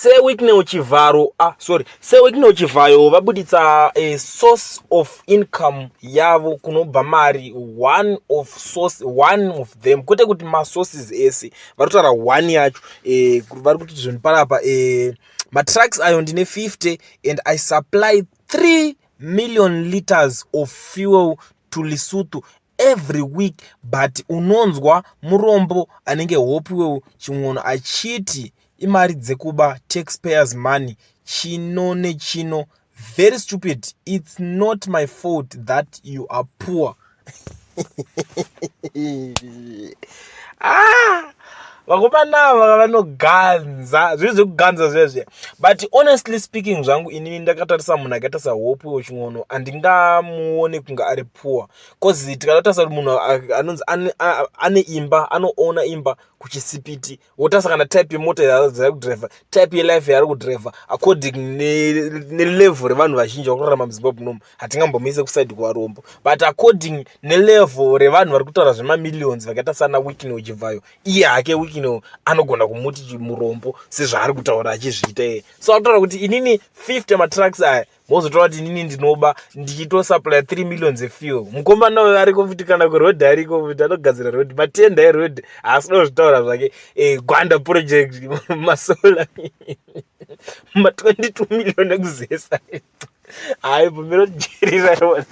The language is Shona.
seWickney Uchivaro seWickney Uchivaro vabuditsa a source of income yavo kunobva mari, one of them, kwete kuti masources ese varikutaura one yacho. Vari kuti zvinhu panapa matracks ayo ndine 50 and I supply 3 million liters of fuel to Lesotho every week. But unonzwa murombo anenge hopiwe chimwono achiti imari dzekuba taxpayers money chino nechino. Very stupid. It's not my fault that you are poor. Vakomana vanoganza zvinhu zvekuganza zvezve. But honestly speaking zvangu inini ndakatarisa munhu akaita saHope weching'ono handingamuone kunge ari poor, cause tikatatarisa kuti munhu anonzi ane imba, anoona imba kuchisipiti, wotarisa kana type yemota yaari kudhiraivha, type yelife yaari kudhiraivha, according nelevel revanhu vazhinji vakurarama muZimbabwe munomu, hatingambomuise kusaidi kuvarombo, but according nelevel revanhu vari kutaura zvemamillions vakaita sana Wickney Uchivaro, iye hake Wickney anogona kumuti murombo sezvaari kutaura achizviita iye. So akutaura kuti inini 50 matracks aya mozotaura kuti inini ndinoba ndichitosupply 3 million efuel. Mukomana uyo ariko futi kana kurodhi ariko futi anogadzira rodhi, matenda erodhi asina kuzvitaura zvake. Gwanda project masola ma 22 million ekuzesa. Hayi bvumiroti jerira.